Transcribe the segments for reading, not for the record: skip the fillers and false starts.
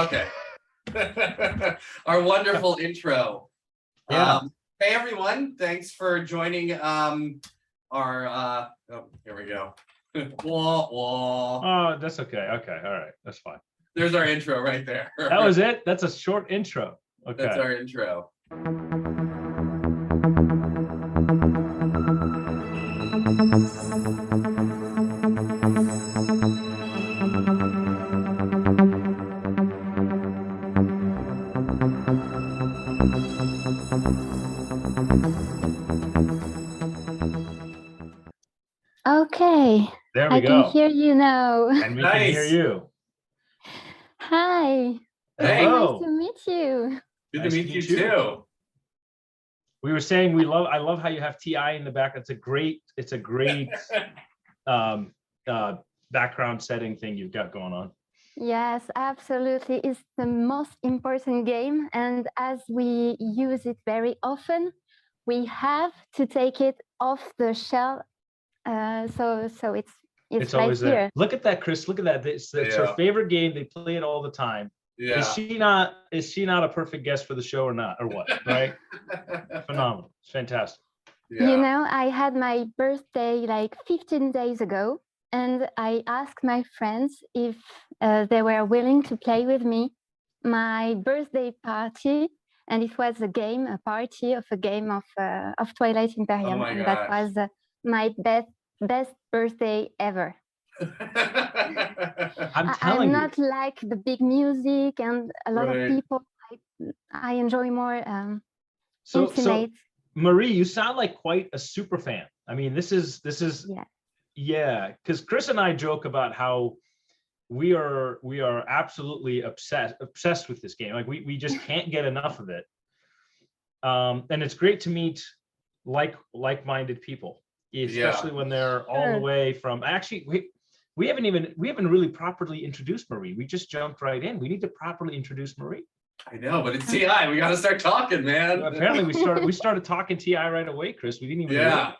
Okay. Our wonderful intro. Yeah. Hey everyone, thanks for joining our oh, here we go. Wah, wah. Oh, that's okay. Okay. All right. That's fine. There's our intro right there. That was it. That's a short intro. Okay. That's our intro. Okay. There we I go. can hear you now. And we can hear Nice. you. Hi. Hey. Hello. Nice to meet you. Good Nice to to meet meet you you. too. We were saying I love how you have TI in the back. It's a great background setting thing you've got going on. Yes, absolutely. It's the most important game. And as we use it very often, we have to take it off the shelf. So it's It's right always here. there. Look at that, Chris. Look at that. It's her Yeah. favorite game. They play it all the time. Yeah. Is she not a perfect guest for the show or not? Or what? Right? Phenomenal. It's fantastic. Yeah. You know, I had my birthday like 15 days ago, and I asked my friends if they were willing to play with me my birthday party, and it was a party of a game of Twilight Imperium, Oh my and that gosh. was my best birthday ever. I'm not like the big music and a lot Right. of people. I enjoy more So intimate. Marie, you sound like quite a super fan. I mean, this is yeah, because Chris and I joke about how we are absolutely obsessed with this game. Like we just can't get enough of it. And it's great to meet like-minded people, especially when they're all the way from. Actually, we haven't really properly introduced Marie. We just jumped right in. We need to properly introduce Marie. I know, but it's TI. We got to start talking, man. Apparently, we started talking TI right away, Chris. We didn't even. Yeah.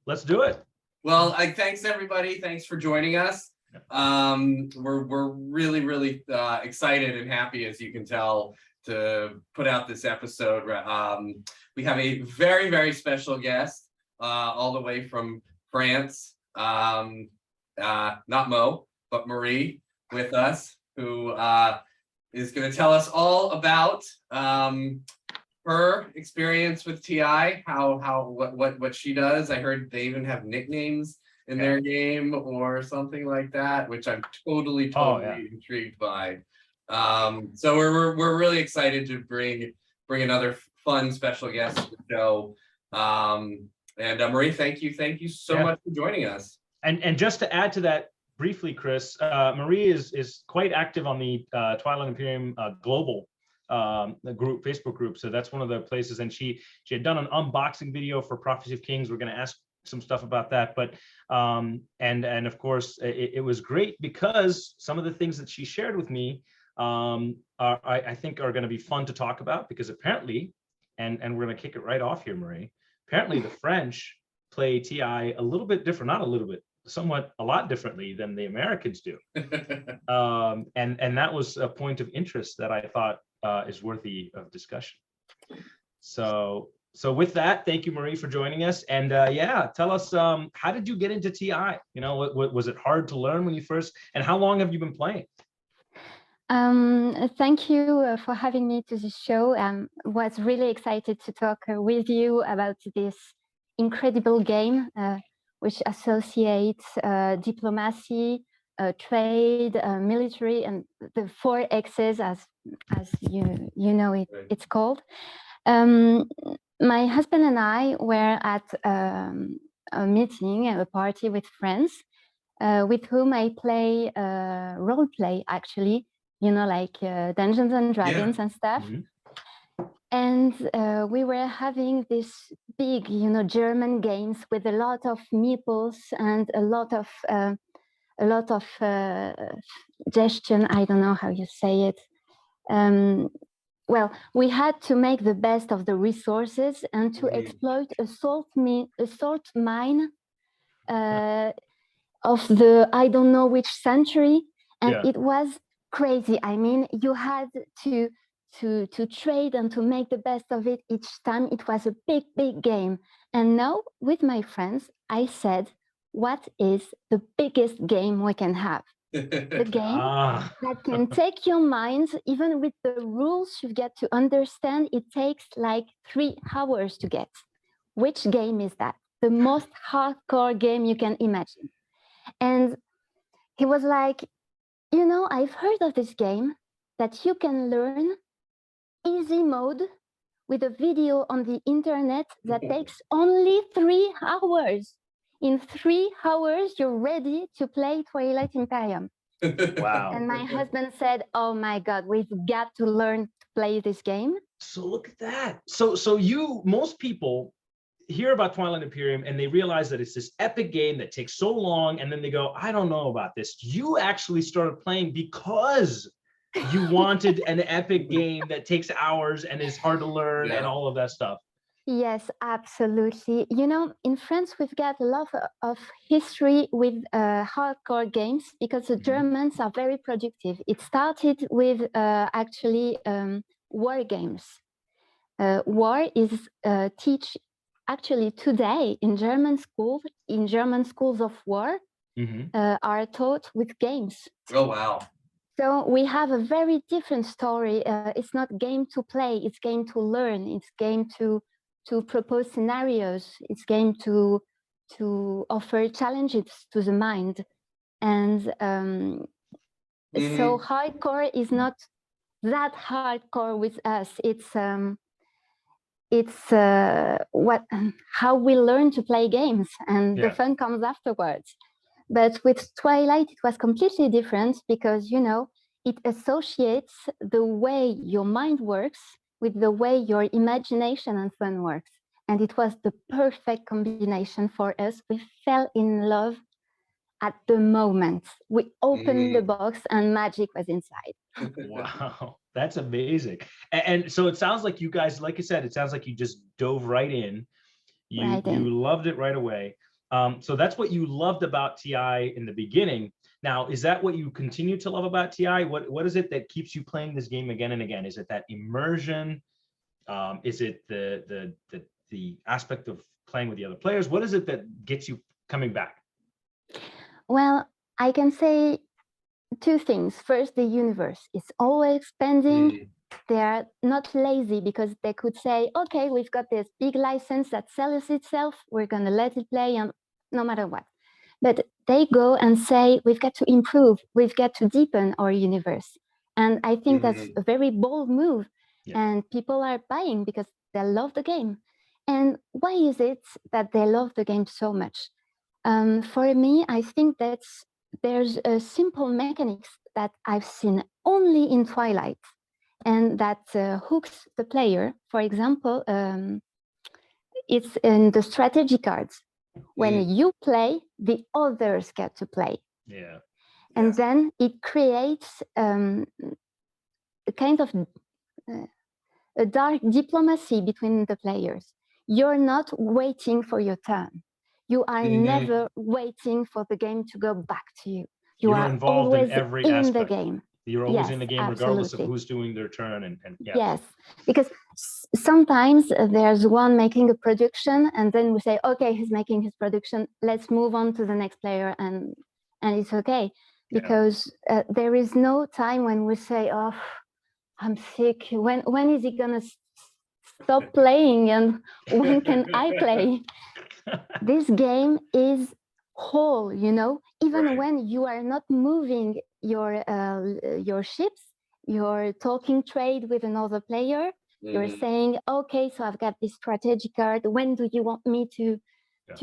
Let's do it. Well, thanks everybody. Thanks for joining us. We're really excited and happy, as you can tell, to put out this episode. We have a very special guest, all the way from France. Not Mo, but Marie with us, who is going to tell us all about her experience with TI, what she does. I heard they even have nicknames in their game or something like that, which I'm totally intrigued by. So we're really excited to bring another fun special guest to the show. And Marie, thank you so much for joining us. And just to add to that briefly, Chris, Marie is quite active on the Twilight Imperium global Facebook group. So that's one of the places. And she had done an unboxing video for Prophecy of Kings. We're going to ask some stuff about that. But and of course, it was great because some of the things that she shared with me I think are going to be fun to talk about, because apparently, and we're going to kick it right off here, Marie. Apparently, the French play TI a little bit different, not a little bit, somewhat a lot differently than the Americans do. And that was a point of interest that I thought is worthy of discussion. So with that, thank you, Marie, for joining us. And yeah, tell us, how did you get into TI? You know, was it hard to learn when you first, and how long have you been playing? Thank you for having me to the show. Was really excited to talk with you about this incredible game, which associates diplomacy, trade, military, and the 4 X's, as you know it's called. My husband and I were at a meeting, a party with friends, with whom I play role play, actually. You know, like Dungeons and Dragons and stuff. Mm-hmm. And we were having this big, German games with a lot of meeples and a lot of gestion. I don't know how you say it. Well, we had to make the best of the resources and to exploit a salt mine of the I don't know which century. And Yeah. it was crazy. I mean, you had to trade and to make the best of it each time. It was a big, big game. And now with my friends, I said, what is the biggest game we can have? The game that can take your mind, even with the rules you get to understand, it takes like 3 hours to get. Which game is that? The most hardcore game you can imagine. And he was like, you know, I've heard of this game that you can learn easy mode with a video on the internet that takes only 3 hours. In 3 hours, you're ready to play Twilight Imperium. Wow. And my husband said, oh my God, we've got to learn to play this game. So look at that. So most people hear about Twilight Imperium and they realize that it's this epic game that takes so long, and then they go, I don't know about this. You actually started playing because you wanted an epic game that takes hours and is hard to learn and all of that stuff. Yes, absolutely. You know, in France, we've got a lot of history with hardcore games because the Germans are very productive. It started with actually war games. War is actually today in German schools of war are taught with games. Oh, wow. So we have a very different story. It's not game to play, it's game to learn. It's game to propose scenarios. It's game to offer challenges to the mind. And so hardcore is not that hardcore with us. It's how we learn to play games, and the fun comes afterwards. But with Twilight, it was completely different because, you know, it associates the way your mind works with the way your imagination and fun works. And it was the perfect combination for us. We fell in love at the moment. We opened the box and magic was inside. Wow, that's amazing. And so it sounds like you guys, like I said, it sounds like you just dove right in. You loved it right away. So that's what you loved about TI in the beginning. Now, is that what you continue to love about TI? What is it that keeps you playing this game again and again? Is it that immersion? Is it the aspect of playing with the other players? What is it that gets you coming back? Well, I can say 2 things. First, the universe is always expanding. They are not lazy because they could say, okay, we've got this big license that sells itself. We're going to let it play and no matter what. But they go and say, we've got to improve. We've got to deepen our universe. And I think that's a very bold move. And people are buying because they love the game. And why is it that they love the game so much? For me, I think there's a simple mechanics that I've seen only in Twilight and that hooks the player. For example, it's in the strategy cards. When you play, the others get to play. Yeah. And then it creates a kind of a dark diplomacy between the players. You're not waiting for your turn. You are never waiting for the game to go back to you. You're involved always in every in aspect. the game. You're always in the game, regardless of who's doing their turn. And yes, because sometimes there's one making a production, and then we say, okay, he's making his production. Let's move on to the next player, and it's okay, because there is no time when we say, oh, I'm sick. When is he gonna stop playing, and when can I play? This game is whole, you know, even when you are not moving your ships, you're talking trade with another player. You're saying, okay, so I've got this strategy card. When do you want me to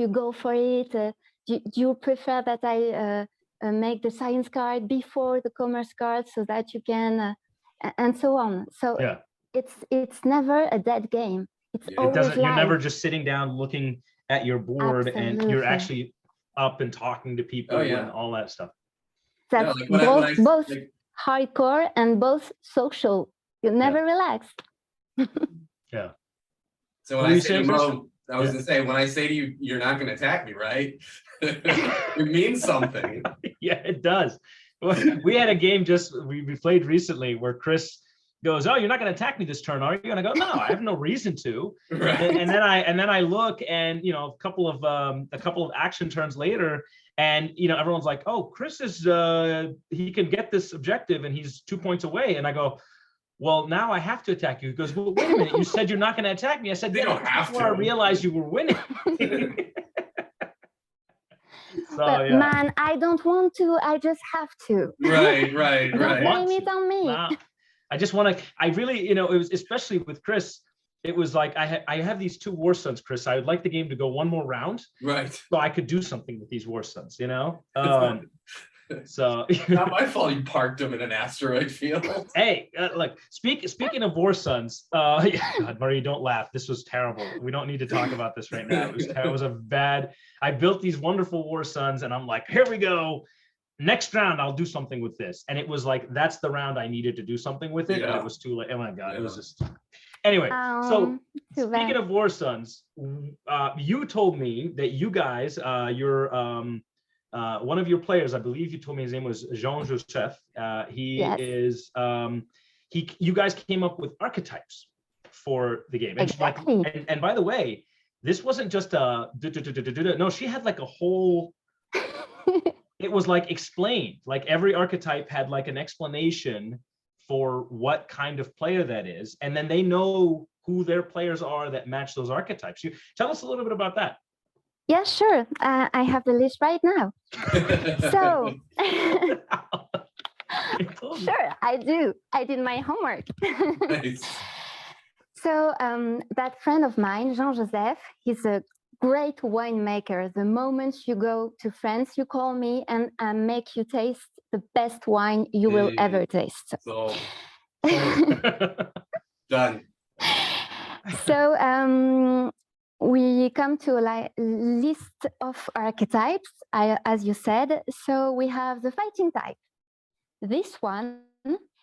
go for it? Do you prefer that I make the science card before the commerce card so that you can, and so on. So it's never a dead game. It's always live. You're never just sitting down looking at your board. And you're actually up and talking to people and all that stuff. That's both hardcore and both social. You never relax. So when I say to Mo, I was gonna say, when I say to you, you're not gonna attack me, right? It means something. Yeah, it does. We had a game we played recently where Chris goes, "Oh, you're not going to attack me this turn, are you?" And I go, "No, I have no reason to." Right. And then I look, and a couple of action turns later, and everyone's like, "Oh, Chris is he can get this objective, and he's 2 points away." And I go, "Well, now I have to attack you." He goes, "Well, wait a minute, you said you're not going to attack me." I said, You "Yeah, don't have before I to." realized you were winning." So But yeah. man, I don't want to. I just have to. Right. Don't blame it on me. Nah. I just want to. I really, it was especially with Chris. It was like I have these 2 war sons, Chris. I would like the game to go one more round, Right. so I could do something with these war sons. So Not my fault you parked them in an asteroid field. Hey, look. Speaking of war sons, God, Marie, don't laugh. This was terrible. We don't need to talk about this right now. It was a bad. I built these wonderful war sons, and I'm like, here we go. Next round, I'll do something with this. And it was like, that's the round I needed to do something with it. And it was too late. Oh my God, it was just. Anyway, so speaking of war sons, you told me that you guys, one of your players, I believe you told me his name was Jean-Joseph. You guys came up with archetypes for the game. And exactly. And by the way, this wasn't just no, she had like a whole, it was like explained, like every archetype had like an explanation for what kind of player that is. And then they know who their players are that match those archetypes. You tell us a little bit about that. Yeah, sure. I have the list right now. So, sure, I do. I did my homework. Nice. So that friend of mine, Jean-Joseph, he's a great winemaker. The moment you go to France, you call me and I make you taste the best wine you will ever taste. So done. So we come to a list of archetypes, as you said. So we have the fighting type. This one,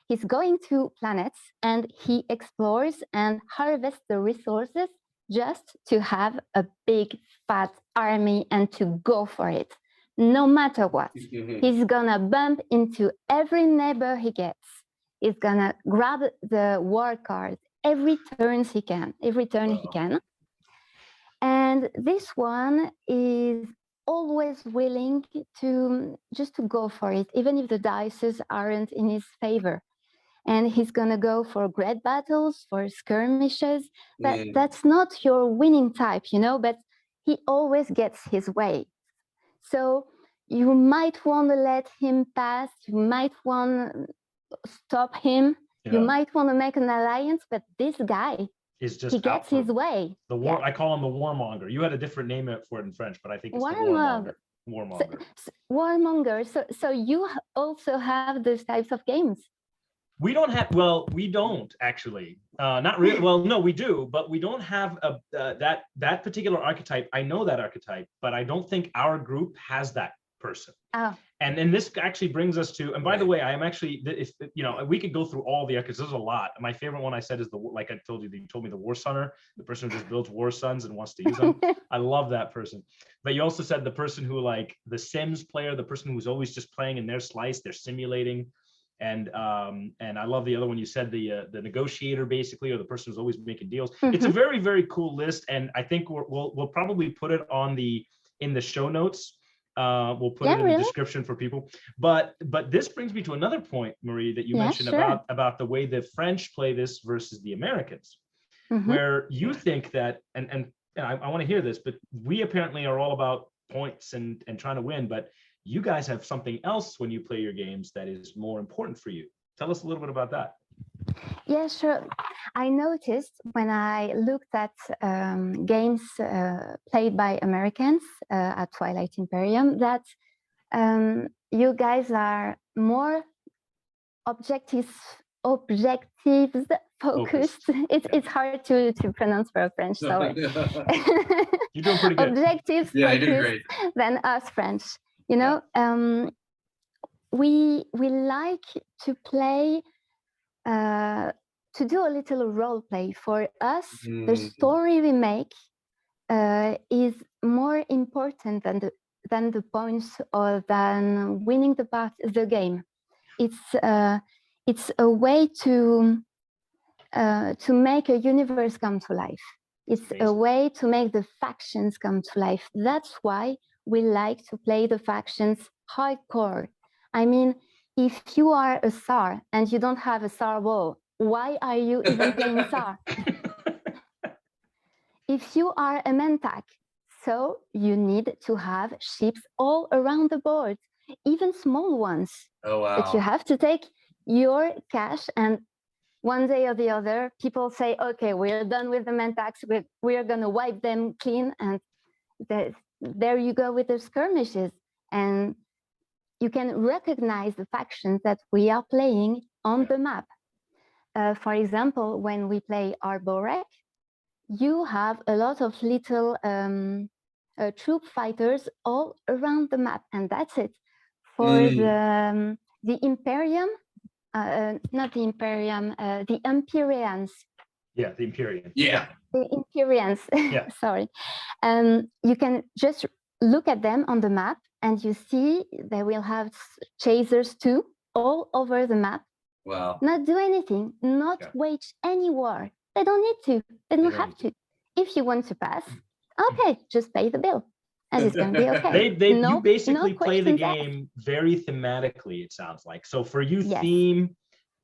he's going to planets and he explores and harvests the resources just to have a big fat army and to go for it, no matter what. He's gonna bump into every neighbor he gets. He's gonna grab the war card every turn he can. And this one is always willing to just to go for it, even if the dice aren't in his favor. And he's gonna go for great battles, for skirmishes. That's not your winning type, but he always gets his way. So you might want to let him pass, you might want to stop him, you might want to make an alliance, but this guy, is just he gets his way. The war, I call him the Warmonger. You had a different name for it in French, but I think it's the Warmonger. Warmonger. So you also have those types of games. We don't have, well, we don't actually, not really, well, no, we do, but we don't have that particular archetype. I know that archetype, but I don't think our group has that person. Oh. And then this actually brings us to, and by the way, I am actually, if we could go through all the archetypes. There's a lot. My favorite one I said is like I told you, you told me the War Sunner, the person who just builds War Sons and wants to use them. I love that person. But you also said the person who, like the Sims player, the person who's always just playing in their slice, they're simulating. And I love the other one you said, the negotiator, basically, or the person who's always making deals. It's a very, very cool list, and I think we'll probably put it in the show notes. We'll put it in the description for people. But this brings me to another point, Marie, that you mentioned about the way the French play this versus the Americans, where you think that, and I want to hear this, but we apparently are all about points and trying to win, but you guys have something else when you play your games that is more important for you. Tell us a little bit about that. Yeah, sure. I noticed when I looked at games played by Americans at Twilight Imperium that you guys are more objectives focused. It's hard to pronounce for a French, sorry. You're doing pretty good. Objectives focused than us French. We like to play, to do a little role play. For us, the story we make is more important than than the points or than winning the game. It's a way to make a universe come to life. It's a way to make the factions come to life. That's why we like to play the factions hardcore. I mean, if you are a Tsar and you don't have a Tsar wall, why are you even playing Tsar? If you are a Mentak, so you need to have ships all around the board, even small ones. Oh, wow. But you have to take your cash, and one day or the other, people say, okay, we're done with the Mentaks, we're going to wipe them clean, and there you go with the skirmishes. And you can recognize the factions that we are playing on the map. For example, when we play Arborek, you have a lot of little troop fighters all around the map, and that's it. For the Imperium, not the Imperium, the Empyreans. Yeah, the Imperium. Yeah. The Imperians, yeah. Sorry. You can just look at them on the map, and you see they will have chasers too, all over the map. Wow. Not do anything, not wage any war. They don't need to, they don't have to. If you want to pass, okay, just pay the bill. And it's going to be okay. You basically play the game very thematically, it sounds like. So for you, theme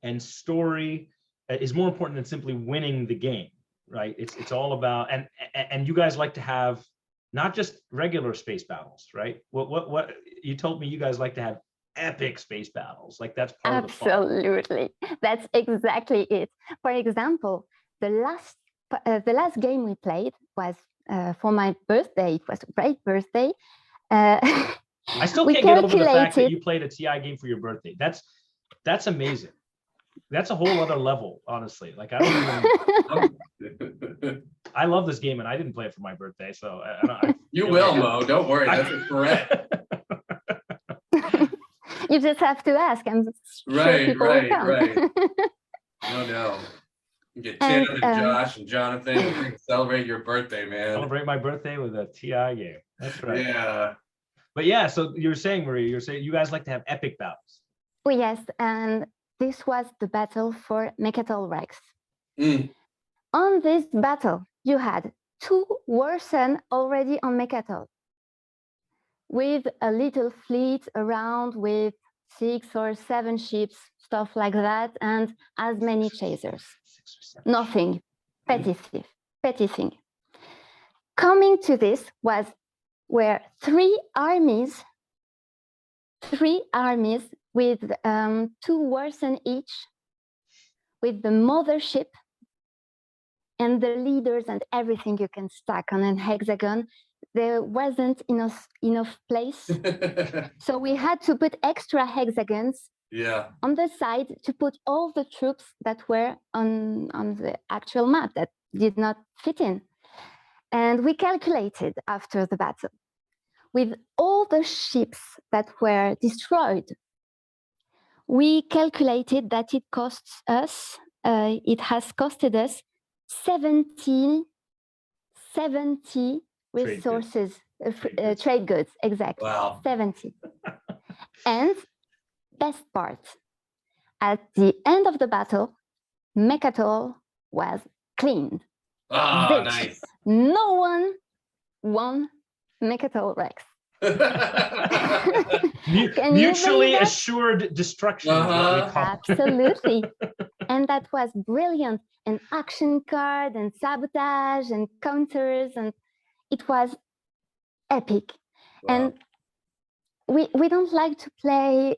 and story is more important than simply winning the game, right? It's all about, and you guys like to have not just regular space battles, right? What you told me you guys like to have epic space battles, like that's part of the fun. Absolutely, that's exactly it. For example, the last game we played was for my birthday. It was a great birthday. I still can't get over the fact that you played a TI game for your birthday. That's amazing. That's a whole other level, honestly. Like I don't even. I love this game, and I didn't play it for my birthday, so you will, Mo. Don't worry, that's a threat. You just have to ask. I'm right, sure people will come. No. You get Tim and Josh and Jonathan to celebrate your birthday, man. Celebrate my birthday with a TI game. That's right. Yeah. But yeah, so you're saying, Marie, you guys like to have epic battles. Oh, yes, and this was the battle for Mechatol Rex. On this battle, you had 2 Warsen already on Mechatol, with a little fleet around with 6 or 7 ships, stuff like that, and as many chasers. Nothing, petty thing. Coming to this were 3 armies with 2 Warsen each, with the mothership and the leaders and everything you can stack on an hexagon. There wasn't enough place, so we had to put extra hexagons on the side to put all the troops that were on the actual map that did not fit in. And we calculated after the battle, with all the ships that were destroyed, we calculated that it has costed us 70 resources, trade goods, exactly. Wow. 70. And best part, at the end of the battle, Mechatol was cleaned. Ah, nice. No one won Mechatol Rex. Mutually assured destruction. Absolutely. And that was brilliant. An action card and sabotage and counters, and it was epic. Wow. And we don't like to play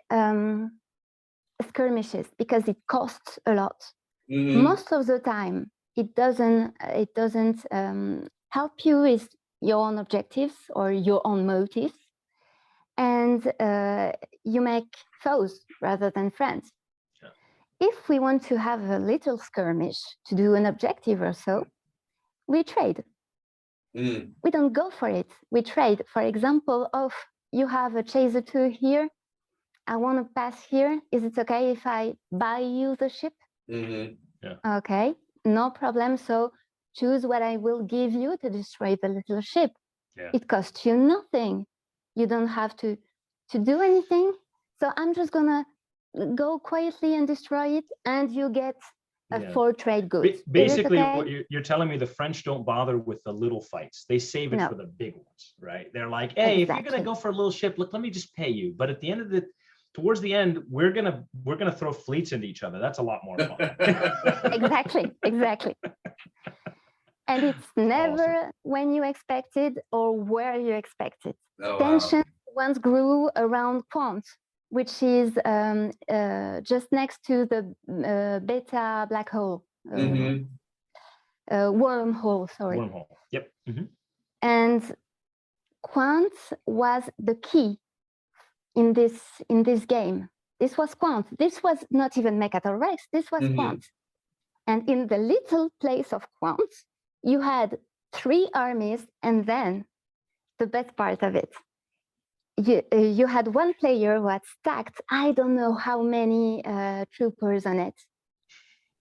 skirmishes because it costs a lot. Most of the time it doesn't help you with your own objectives or your own motives, and you make foes rather than friends. If we want to have a little skirmish to do an objective or so, we trade. We don't go for it. We trade. For example, you have a chaser 2 here. I want to pass here. Is it okay if I buy you the ship? Okay, no problem. So choose what I will give you to destroy the little ship. It costs you nothing. You don't have to do anything. So I'm just gonna go quietly and destroy it, and you get Yeah. 4 trade goods. Basically, okay? what you're telling me, the French don't bother with the little fights. They save it No. for the big ones, right? They're like, hey, if you're Exactly. gonna go for a little ship, look, let me just pay you. But at the end of towards the end, we're gonna throw fleets into each other. That's a lot more fun. Exactly. And it's never Awesome. when you expect it or where you expect it. Oh, wow. Tension once grew around Quant, which is just next to the beta black hole. Wormhole, sorry. Wormhole. Yep. And Quant was the key in this game. This was Quant. This was not even Mechatol Rex. This was Quant. And in the little place of Quant, you had 3 armies, and then the best part of it, you had one player who had stacked I don't know how many troopers on it.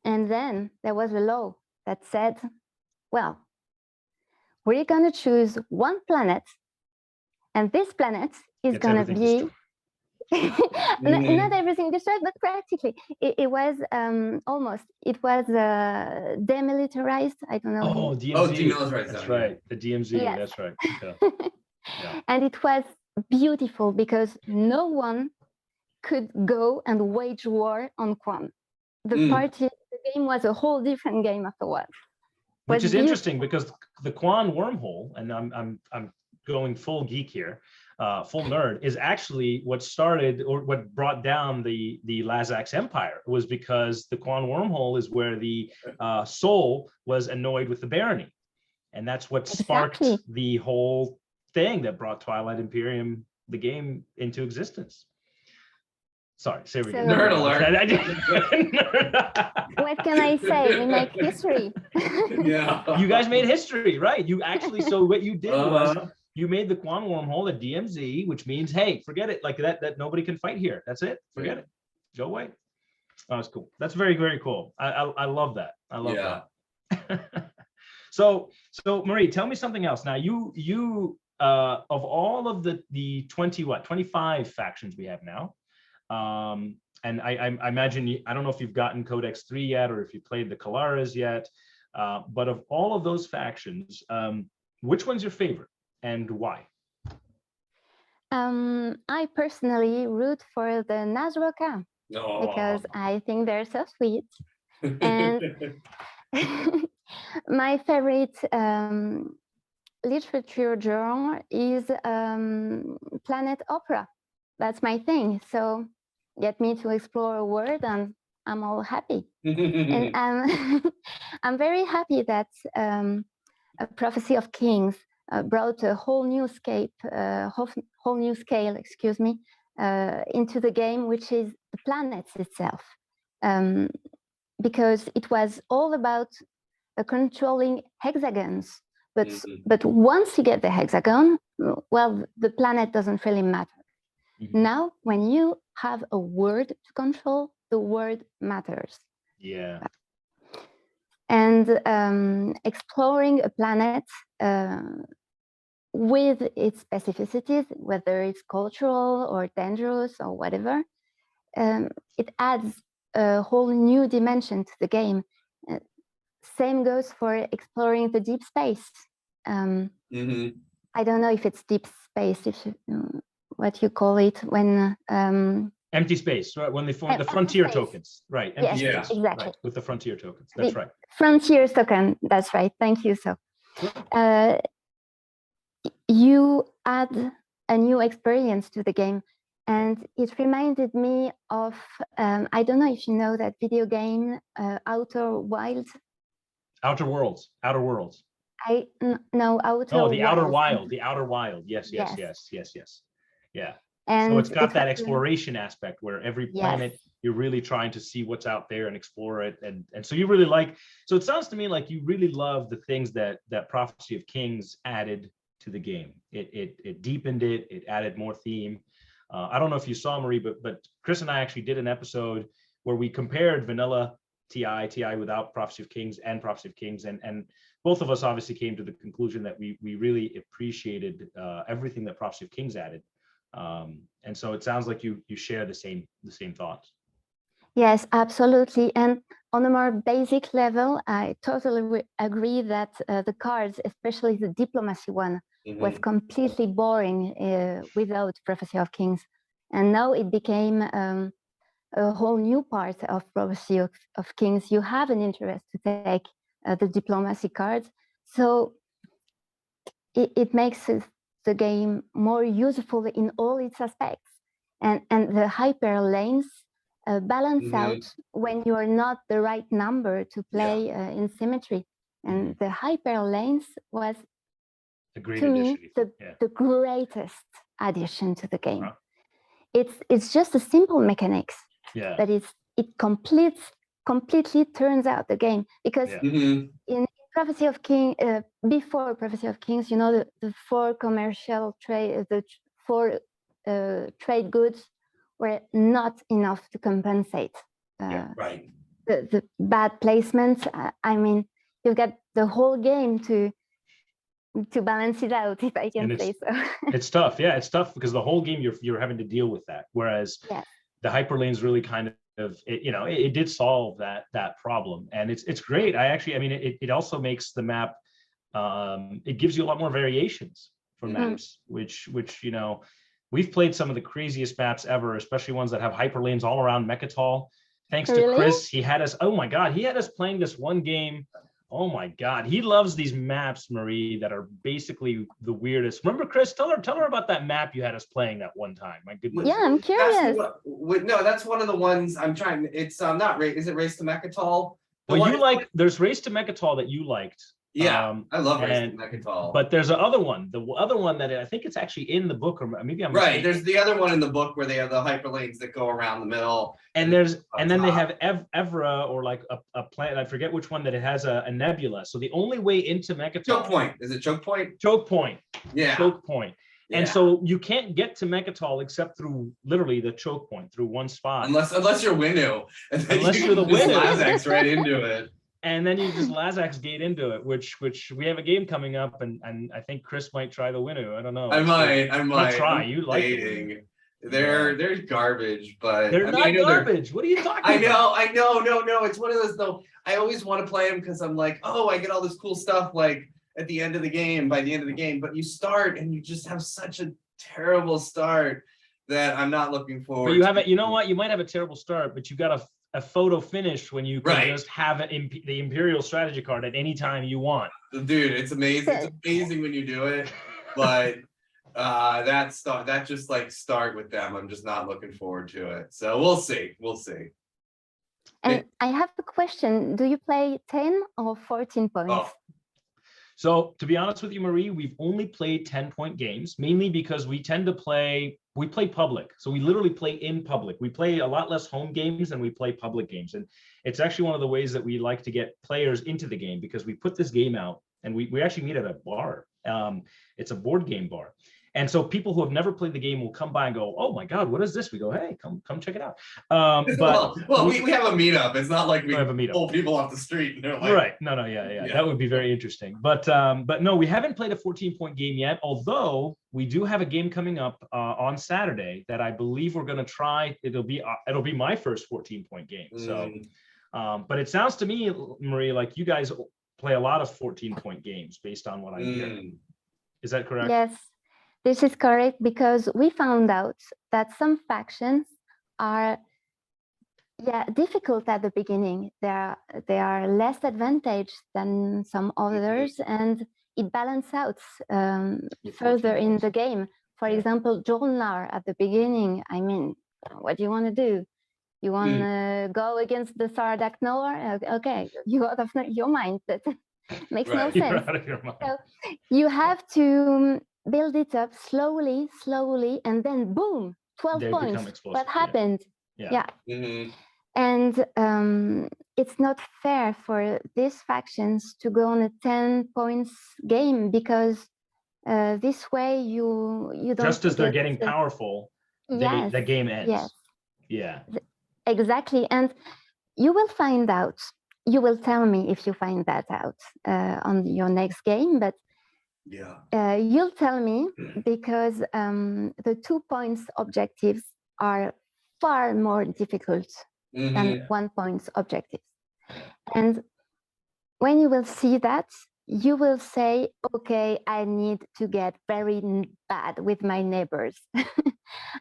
And then there was a law that said, well, we're going to choose one planet, and this planet is going to be not everything destroyed, but practically it was almost, it was demilitarized. I don't know. Oh, DMZ. Oh, demilitarized. That's right. The DMZ. Yes. That's right. Yeah. Yeah. And it was beautiful because no one could go and wage war on Quam. The game was a whole different game afterwards. Which is interesting because the Quan wormhole, and I'm going full geek here, full nerd, is actually what started or what brought down the Lazak's empire. Was because the Quan wormhole is where the Soul was annoyed with the barony, and that's what sparked the whole thing that brought Twilight Imperium, the game, into existence. Sorry, say we get nerd alert. What can I say? We make history. Yeah. You guys made history, right? You actually, so what you did was you made the Quan wormhole a DMZ, which means, hey, forget it, like that nobody can fight here. That's it. Forget it. Go away. Oh, that's cool. That's very, very cool. I love that. I love that. So Marie, tell me something else. Now you of all of the 25 factions we have now, and I imagine I don't know if you've gotten Codex 3 yet, or if you played the Kalaras yet, but of all of those factions, which one's your favorite and why? I personally root for the Nazroka because I think they're so sweet. And my favorite literature genre is planet opera. That's my thing. So get me to explore a world and I'm all happy. And I'm very happy that a Prophecy of Kings brought a whole new scale, excuse me, into the game, which is the planets itself. Because it was all about controlling hexagons. But once you get the hexagon, well, the planet doesn't really matter. Now, when you have a word to control, the word matters. Yeah. And exploring a planet with its specificities, whether it's cultural or dangerous or whatever, it adds a whole new dimension to the game. Same goes for exploring the deep space. I don't know if it's deep space, if what you call it when empty space, right? When they form the frontier space. Tokens, right? Empty yes, space, exactly. Right. With the frontier tokens, that's right. Frontier token, that's right. Thank you. So, you add a new experience to the game, and it reminded me of I don't know if you know that video game Outer Wilds. Outer Worlds. No, Outer. Oh, the Outer Wild. The Outer Wild. Yes. Yeah. And so it's got that exploration aspect where every planet you're really trying to see what's out there and explore it, and so you really like. So it sounds to me like you really love the things that Prophecy of Kings added to the game. It deepened it. It added more theme. I don't know if you saw, Marie, but Chris and I actually did an episode where we compared vanilla TI without Prophecy of Kings and Prophecy of Kings, and both of us obviously came to the conclusion that we really appreciated everything that Prophecy of Kings added, and so it sounds like you share the same thoughts. Yes, absolutely. And on a more basic level, I totally agree that the cards, especially the diplomacy one, was completely boring without Prophecy of Kings. And now it became a whole new part of Prophecy of Kings. You have an interest to take the diplomacy cards. So it makes the game more useful in all its aspects. And the hyper lanes balance out when you're not the right number to play in symmetry. And the hyper lanes was, to me, the greatest addition to the game. It's just a simple mechanics, but it completely turns out the game, because in Prophecy of Kings, before Prophecy of Kings, you know, the 4 commercial trade, the 4 trade goods were not enough to compensate the bad placements. I mean, you've got the whole game to balance it out, if I can say so. It's tough. Yeah, it's tough because the whole game you're having to deal with that. Whereas the hyperlanes really kind of, it did solve that problem, and it's great. I mean, it also makes the map. It gives you a lot more variations for maps, which we've played some of the craziest maps ever, especially ones that have hyperlanes all around Mechatol. Thanks to Chris, he had us. Oh my God, he had us playing this one game. Oh my God, he loves these maps, Marie, that are basically the weirdest. Remember, Chris? Tell her about that map you had us playing that one time. My goodness. Yeah, I'm curious. No, that's one of the ones I'm trying. It's not is it Race to Mechatol? Well, you like. There's Race to Mechatol that you liked. Yeah, I love Race to Mechatol. But there's another one. The other one that I think it's actually in the book, or maybe I'm right. There's the other one in the book where they have the hyperlanes that go around the middle. And then they have Evra, or like a planet. I forget which one, that it has a nebula. So the only way into Mechatol. Choke Point. Is it Choke Point? Choke Point. Yeah. Choke Point. Yeah. And so you can't get to Mechatol except through literally the choke point, through one spot. Unless you're Winnu. Unless you're the Winnu. Lazax right into it. And then you just Lazax gate into it, which we have a game coming up, and I think Chris might try the Winnu. I don't know. I might. Not try. You like it. They're garbage, but they're not garbage. What are you talking about? I know. No. It's one of those though. I always want to play them because I'm like, oh, I get all this cool stuff like at the end of the game, by the end of the game. But you start and you just have such a terrible start that I'm not looking forward. But you have it. You know what? You might have a terrible start, but you got a photo finish when you can just have the Imperial strategy card at any time you want. Dude, it's amazing. It's amazing when you do it, but that just like start with them. I'm just not looking forward to it. So we'll see. And I have a question. Do you play 10 or 14 points? Oh. So to be honest with you, Marie, we've only played 10-point games, mainly because we play public. So we literally play in public. We play a lot less home games than we play public games. And it's actually one of the ways that we like to get players into the game, because we put this game out and we actually meet at a bar. It's a board game bar. And so people who have never played the game will come by and go, "Oh my God, what is this?" We go, "Hey, come check it out." But we have a meetup. It's not like we have a meetup. Pull people off the street. And they're like, right? No, yeah. That would be very interesting. But no, we haven't played a 14-point game yet. Although we do have a game coming up on Saturday that I believe we're going to try. It'll be my first 14-point game. So, but it sounds to me, Marie, like you guys play a lot of 14-point games based on what I hear. Is that correct? Yes. This is correct, because we found out that some factions are difficult at the beginning. They are less advantaged than some others, and it balances out further in the game. For example, Jolnar at the beginning, I mean, what do you want to do? You want to go against the Sardak Noir? Okay, you out of your mind. That makes no sense. You're out of your mind. So you have to build it up slowly, and then boom, 12 points. What happened? Yeah. And it's not fair for these factions to go on a 10 points game, because this way you don't. Just as they're getting powerful, the game ends. Yes. Yeah. Exactly. And you will find out. You will tell me if you find that out on your next game, but you'll tell me because the 2 points objectives are far more difficult than 1 point objectives. And when you will see that, you will say, okay, I need to get very bad with my neighbors.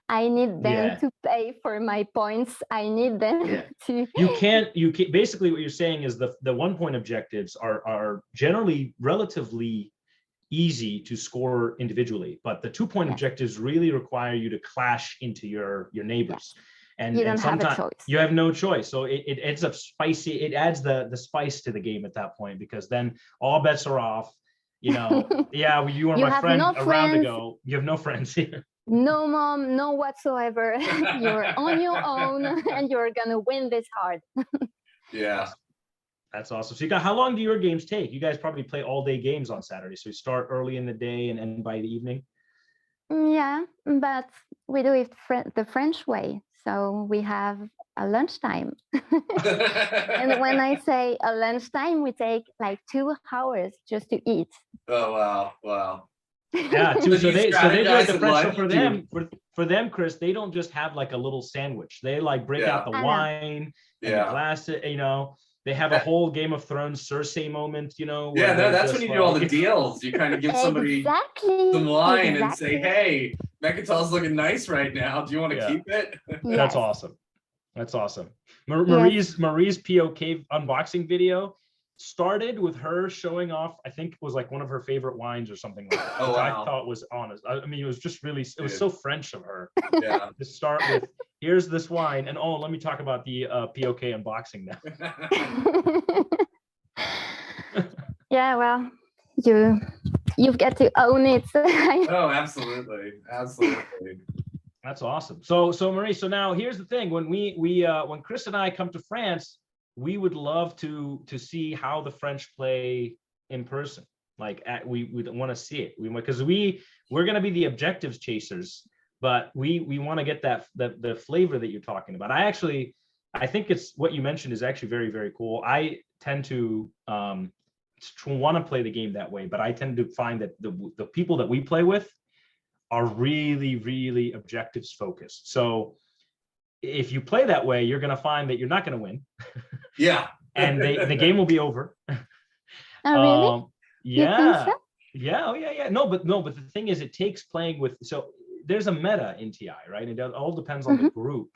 I need them to pay for my points. I need them to. You can't, basically what you're saying is the 1 point objectives are generally relatively easy to score individually, but the 2 point objectives really require you to clash into your neighbors. And, you don't have a choice. You have no choice. So it ends up spicy. It adds the spice to the game at that point, because then all bets are off. You know, you are my friend a round ago. You have no friends here. No mom, no whatsoever. You're on your own and you're gonna win this hard. That's awesome. So how long do your games take? You guys probably play all day games on Saturday. So you start early in the day and end by the evening? Yeah, but we do it the French way. So we have a lunchtime. And when I say a lunchtime, we take like 2 hours just to eat. Oh, wow. Wow. Yeah, so they do it the French. So for them, Chris, they don't just have like a little sandwich. They like break out the wine and the glass, you know. They have a whole Game of Thrones Cersei moment, you know. Yeah, that's when you do all the deals. You kind of give somebody some wine and say, hey, Mechatol's looking nice right now. Do you want to keep it? That's awesome. That's awesome. Marie's POK unboxing video started with her showing off, I think it was like one of her favorite wines or something like that. Oh, wow. I thought was honest. I mean, it was just really, it was so French of her to start with, here's this wine, and let me talk about the POK unboxing now. Yeah, well, you've got to own it. Oh, absolutely. Absolutely. That's awesome. So Marie, so now here's the thing. When when Chris and I come to France, we would love to see how the French play in person. Like we want to see it. Because we're going to be the objectives chasers, but we want to get the flavor that you're talking about. I think it's what you mentioned is actually very, very cool. I tend to want to play the game that way, but I tend to find that the people that we play with are really, really objectives focused. So if you play that way, you're going to find that you're not going to win. Yeah. And the game will be over. Oh, really? Yeah. Yeah. Oh, yeah. No, but the thing is, it takes playing with. So there's a meta in TI, right? It all depends on the group.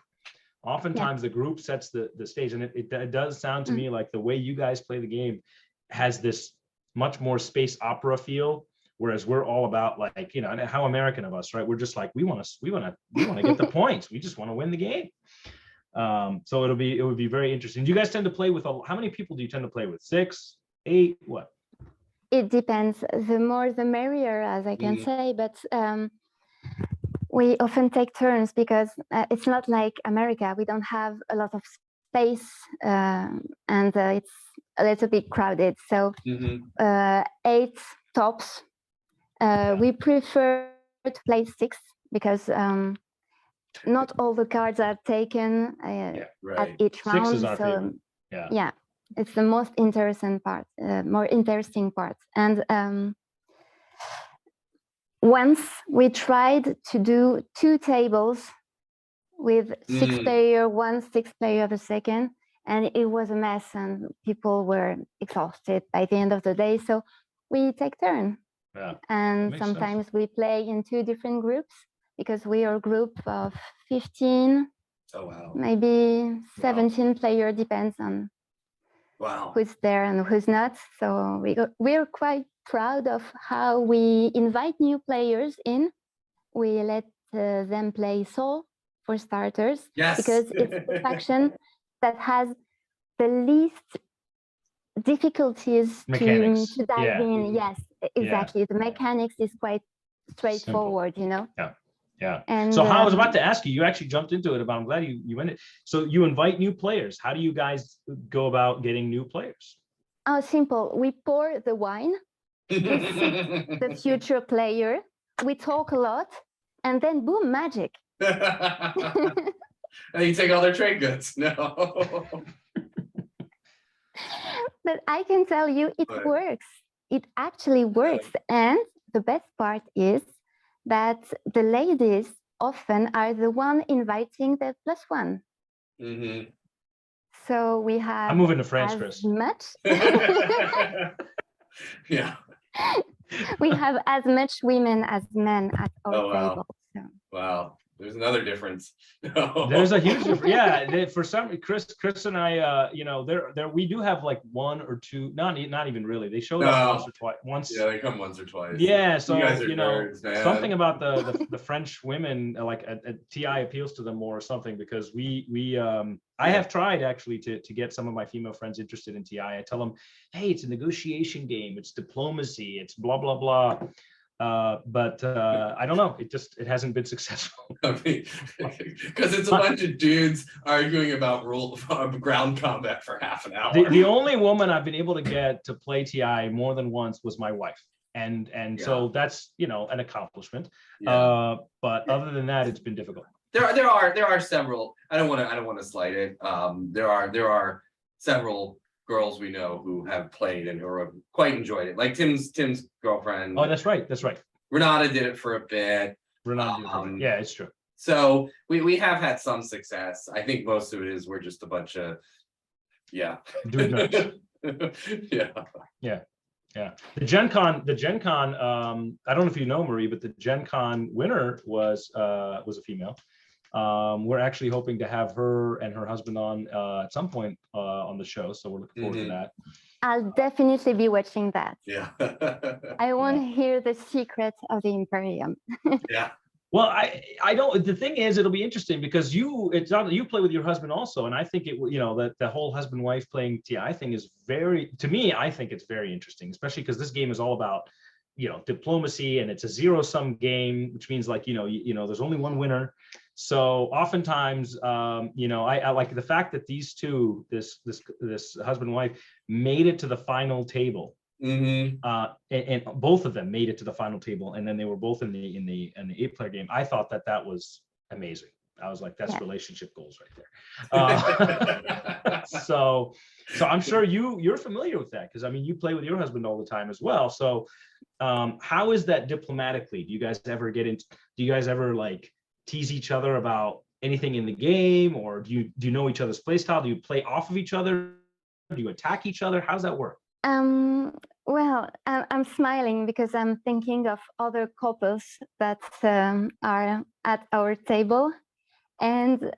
Oftentimes the group sets the stage, and it does sound to me like the way you guys play the game has this much more space opera feel. Whereas we're all about, like, you know, how American of us, right? We're just like, we want to get the points. We just want to win the game. So it would be very interesting. Do you guys tend to play with how many people do you tend to play with? 6, 8, what? It depends. The more the merrier, as I can say. But we often take turns because it's not like America. We don't have a lot of space, and it's a little bit crowded. So 8 tops. We prefer to play 6 because not all the cards are taken at each round. 6 is our favorite. Yeah, it's the most interesting part, more interesting part. And once we tried to do 2 tables with 6 player, 1 6 player the second, and it was a mess, and people were exhausted by the end of the day. So we take turn. Yeah. And sometimes we play in 2 different groups because we are a group of 15, maybe 17 player, depends on who's there and who's not. So we're quite proud of how we invite new players in. We let them play Soul for starters, because it's the faction that has the least difficulties to dive in. Yes, exactly. The mechanics is quite straightforward. Simple. You know. Yeah. And so I was about to ask you, you actually jumped into it, but I'm glad you went it. So you invite new players. How do you guys go about getting new players? Oh, simple. We pour the wine, the future player. We talk a lot, and then boom, magic. And you take all their trade goods. No. But I can tell you it But- works. It actually works. And the best part is that the ladies often are the one inviting the +1. Mhm. So we have I'm moving to France, as Chris. much Yeah. we have as much women as men at our Oh, wow. table. So. Wow. There's another difference. There's a huge difference. Yeah, for some, Chris and I, you know, we do have like one or two, not even really. They showed up No. once or twice. Once. Yeah, they come once or twice. Yeah, so you guys are you know, nerds, man. something about the French women, like TI appeals to them more or something, because I have tried actually to get some of my female friends interested in TI. I tell them, hey, it's a negotiation game, it's diplomacy, it's blah blah blah. But I don't know, it hasn't been successful. Because it's a bunch of dudes arguing about ground combat for half an hour. The only woman I've been able to get to play TI more than once was my wife, and so that's, you know, an accomplishment. Yeah. But other than that, it's been difficult. There are several. I don't want to slight it. There are several girls we know who have played and who have quite enjoyed it. Like Tim's girlfriend. Oh, that's right. Renata did it for a bit. Yeah, it's true. So we have had some success. I think most of it is we're just a bunch of Dude nerds. Yeah. Yeah. The Gen Con, I don't know if you know, Marie, but the Gen Con winner was a female. We're actually hoping to have her and her husband on at some point on the show, so we're looking forward to that. I'll definitely be watching that. Yeah. I want to hear the secrets of the Imperium. Yeah. Well, I don't. The thing is, it'll be interesting because you play with your husband also, and I think that the whole husband-wife playing TI thing is to me, I think it's very interesting, especially because this game is all about, diplomacy, and it's a zero-sum game, which means like, there's only one winner. So oftentimes, I like the fact that these two, this husband and wife, made it to the final table. Mm-hmm. And both of them made it to the final table, and then they were both in the 8-player game. I thought that was amazing. I was like, that's relationship goals right there. So I'm sure you're familiar with that, because I mean, you play with your husband all the time as well. So how is that diplomatically? Do you guys ever like tease each other about anything in the game, or do you know each other's play style? Do you play off of each other? Do you attack each other? How's that work? Well, I'm smiling because I'm thinking of other couples that are at our table, and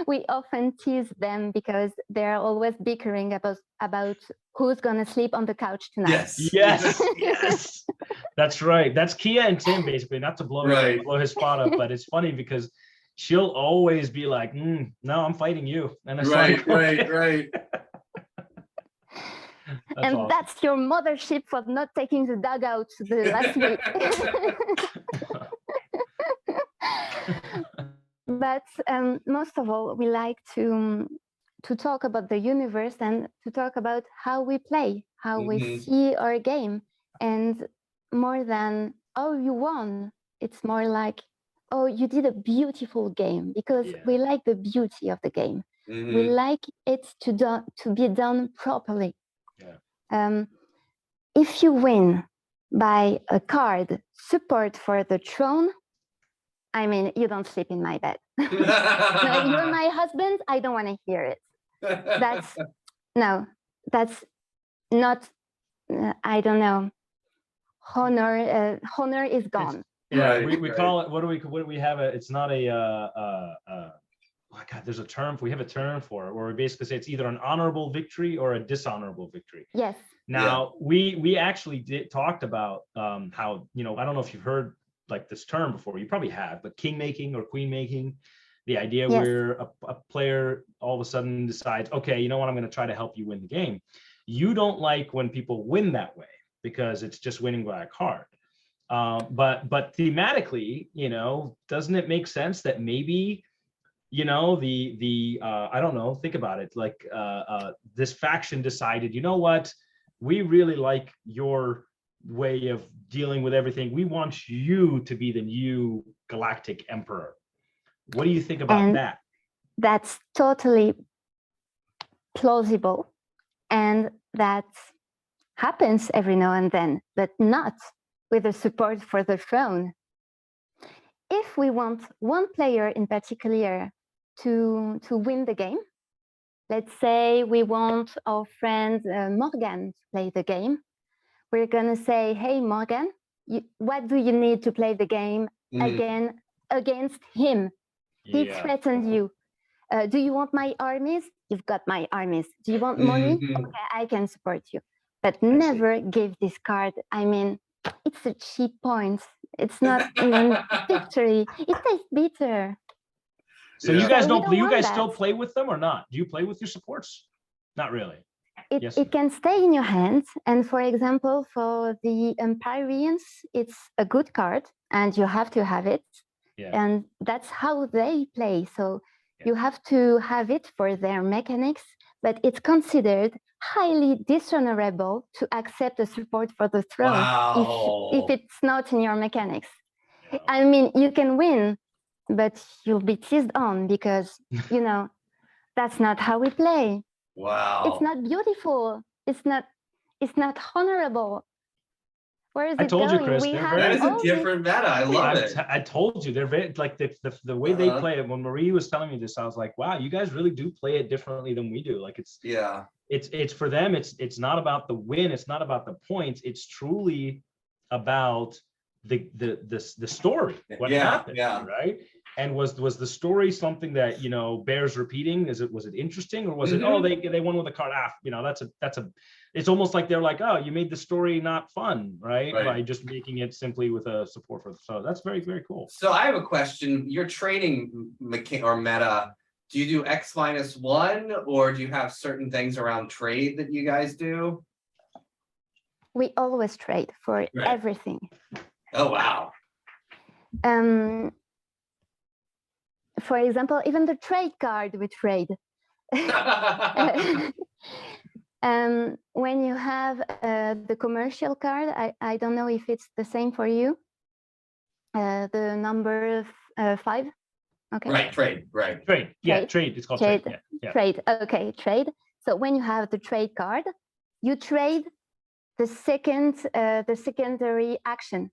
we often tease them because they're always bickering about who's gonna sleep on the couch tonight. Yes. That's right. That's Kia and Tim, basically, not to blow his spot up, but it's funny because she'll always be like, no, I'm fighting you. And it's right. And awesome. that's your mothership for not taking the dog out the last week. But most of all, we like to talk about the universe and to talk about how we play, how we see our game. And more than, oh, you won, it's more like, oh, you did a beautiful game, because we like the beauty of the game. We like it to be done properly. If you win by a card support for the throne, I mean, you don't sleep in my bed. No, you're my husband, I don't want to hear it. That's not, I don't know. Honor is gone. We call it, what do we have? It's not a, oh God, there's a term, we have a term for it, where we basically say it's either an honorable victory or a dishonorable victory. Yes. Now, we actually talked about how, I don't know if you've heard like this term before, you probably have, but king making or queen making, the idea where a player all of a sudden decides, okay, you know what, I'm going to try to help you win the game. You don't like when people win that way, because it's just winning by a card. But thematically, doesn't it make sense that maybe, I don't know, think about it, like this faction decided, you know what, we really like your way of dealing with everything. We want you to be the new galactic emperor. What do you think about that? That's totally plausible. And that happens every now and then, but not with the support for the phone. If we want one player in particular to win the game, let's say we want our friend Morgan to play the game, we're going to say, hey, Morgan, what do you need to play the game again against him? He threatened you. Do you want my armies? You've got my armies. Do you want money? Okay, I can support you. But never give this card. I mean, it's a cheap point. It's not victory. It tastes bitter. So you guys don't you guys still play with them or not? Do you play with your supports? Not really. It can stay in your hands. And for example, for the Empyreans, it's a good card and you have to have it. Yeah. And that's how they play. So you have to have it for their mechanics, but it's considered highly dishonorable to accept the support for the throne if it's not in your mechanics. Yeah. I mean, you can win, but you'll be teased on because, you know, that's not how we play. Wow. It's not beautiful. It's not honorable. Where is it I told going? you, Chris. That is a different meta. I love it. I told you they're very like the way they play it. When Marie was telling me this, I was like, wow, you guys really do play it differently than we do. Like it's for them. It's not about the win. It's not about the points. It's truly about the story. What happened, right? And was the story something that, you know, bears repeating? Was it interesting, or was it they won with a card? You know, it's almost like they're like, oh, you made the story not fun, right? By just making it simply with a support for the so that's very, very cool. So I have a question. Your trading meta, do you do X-1, or do you have certain things around trade that you guys do? We always trade for everything. Oh wow. For example, even the trade card we trade. When you have the commercial card, I don't know if it's the same for you. The number 5. Okay. Right, trade, right. Trade, yeah, trade. It's called trade. Yeah. Trade, okay, trade. So when you have the trade card, you trade the secondary action.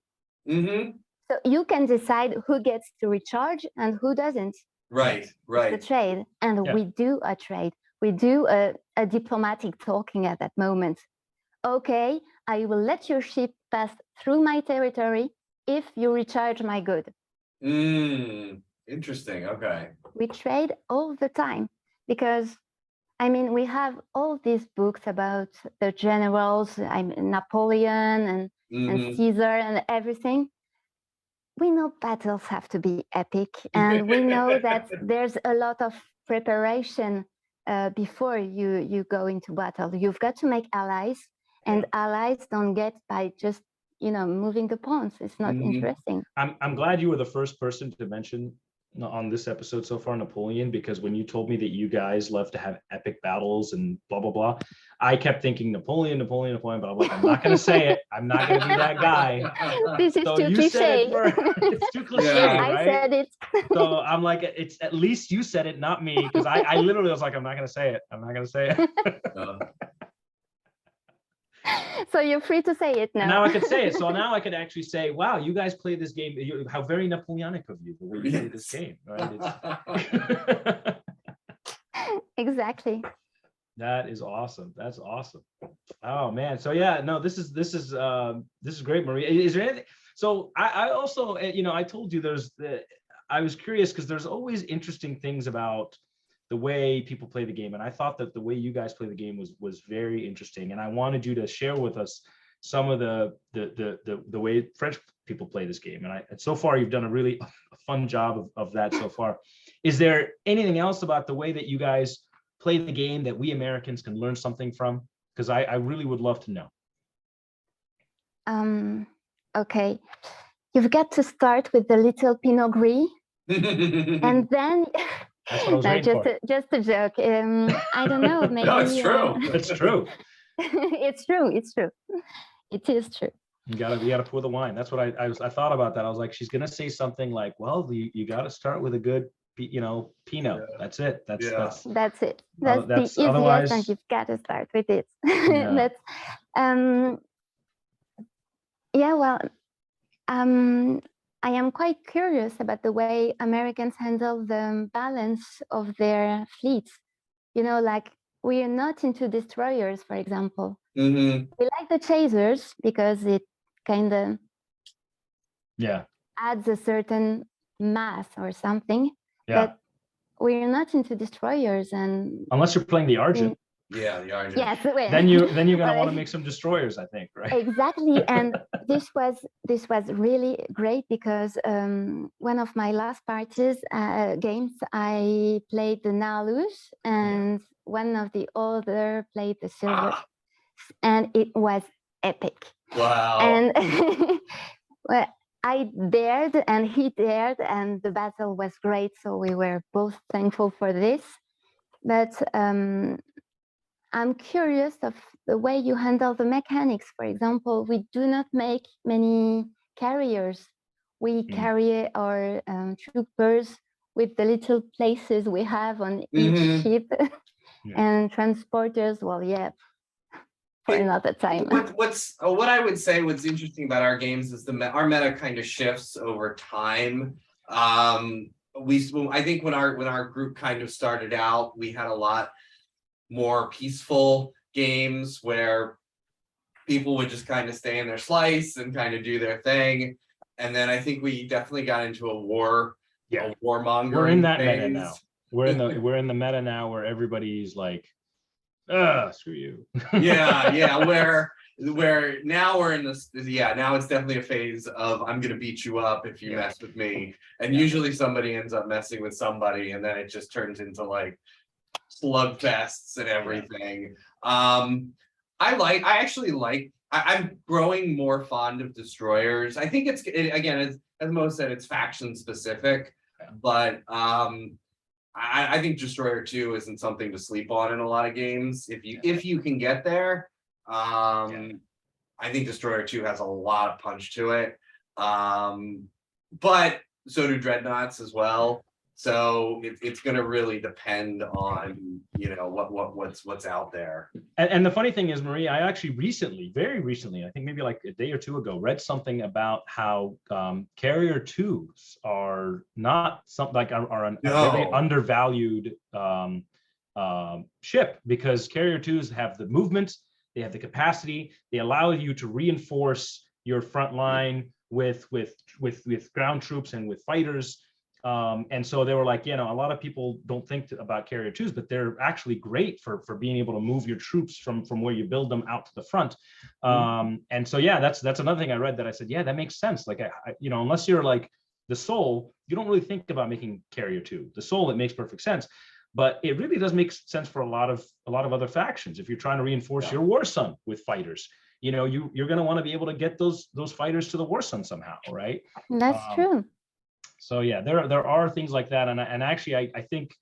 So you can decide who gets to recharge and who doesn't. Right. The trade, and we do a trade. We do a diplomatic talking at that moment. Okay, I will let your ship pass through my territory if you recharge my good. Interesting. Okay. We trade all the time because, I mean, we have all these books about the generals, Napoleon and Caesar and everything. We know battles have to be epic, and we know that there's a lot of preparation before you go into battle. You've got to make allies, and allies don't get by just, you know, moving the pawns. It's not interesting. I'm glad you were the first person to mention on this episode so far Napoleon, because when you told me that you guys love to have epic battles and blah blah blah, I kept thinking Napoleon, but I'm like, I'm not going to say it. I'm not going to be that guy. This is too cliche. It's too cliche, right? I said it. So I'm like, it's at least you said it, not me, because I literally was like, I'm not going to say it. I'm not going to say it. So you're free to say it now. And now I could say it. So now I could actually say, wow, you guys play this game. How very Napoleonic of you, the way you play this game, right? Exactly. That is awesome. That's awesome. Oh man. So yeah, no, this is great, Marie. Is there anything? So I also, you know, I told you I was curious because there's always interesting things about the way people play the game, and I thought that the way you guys play the game was very interesting, and I wanted you to share with us some of the way French people play this game, and so far you've done a really fun job of that so far. Is there anything else about the way that you guys play the game that we Americans can learn something from? Because I really would love to know. Okay, you've got to start with the little Pinot Gris, and then. That's what I was waiting for. Just a joke. I don't know. Maybe. No, it's true. It's true. It's true. It's true. It is true. You gotta pour the wine. That's what I thought about that. I was like, she's gonna say something like, well, you gotta start with a good Pinot. That's it. That's Yeah. That's it. That's the that's easiest, otherwise- and you've got to start with it. Yeah. That's yeah. Well, I am quite curious about the way Americans handle the balance of their fleets. Like we are not into destroyers, for example. Mm-hmm. We like the chasers because it kind of adds a certain mass or something. Yeah. But we're not into destroyers, and Unless you're playing the Argent, Yeah, the Argent. yes, then you're gonna Well, want to make some destroyers, I think, right? exactly. And this was really great because one of my last parties games, I played the Nalus, and one of the other played the Silver, and it was epic. Wow. And well, I dared and he dared, and the battle was great. So we were both thankful for this. But I'm curious of the way you handle the mechanics. For example, we do not make many carriers. We carry our troopers with the little places we have on each ship, and transporters. Well, yeah, for another time. What I would say, what's interesting about our games is our meta kind of shifts over time. I think when our group kind of started out, we had a lot more peaceful games where people would just kind of stay in their slice and kind of do their thing. And then I think we definitely got into a warmonger. We're in that meta now. We're in the meta now where everybody's like, screw you. yeah. Where now we're in this, now it's definitely a phase of I'm gonna beat you up if you mess with me. And usually somebody ends up messing with somebody, and then it just turns into like slugfests and everything. I'm growing more fond of destroyers. I think again, as Mo said, it's faction specific, but I think Destroyer 2 isn't something to sleep on in a lot of games. If you can get there, I think Destroyer 2 has a lot of punch to it. But so do Dreadnoughts as well. So it's going to really depend on what's out there. And the funny thing is, Marie, I actually very recently, I think maybe like a day or two ago, read something about how Carrier 2s are not something like are a very undervalued ship, because Carrier 2s have the movement, they have the capacity, they allow you to reinforce your front line with ground troops and with fighters. And so they were like, a lot of people don't think about Carrier 2s, but they're actually great for being able to move your troops from where you build them out to the front. And so, that's another thing I read that I said, that makes sense. Like, unless you're like the Soul, you don't really think about making Carrier 2. The Soul, it makes perfect sense. But it really does make sense for a lot of other factions. If you're trying to reinforce your War Sun with fighters, you're going to want to be able to get those fighters to the War Sun somehow, right? That's true. So there are things like that, and actually I think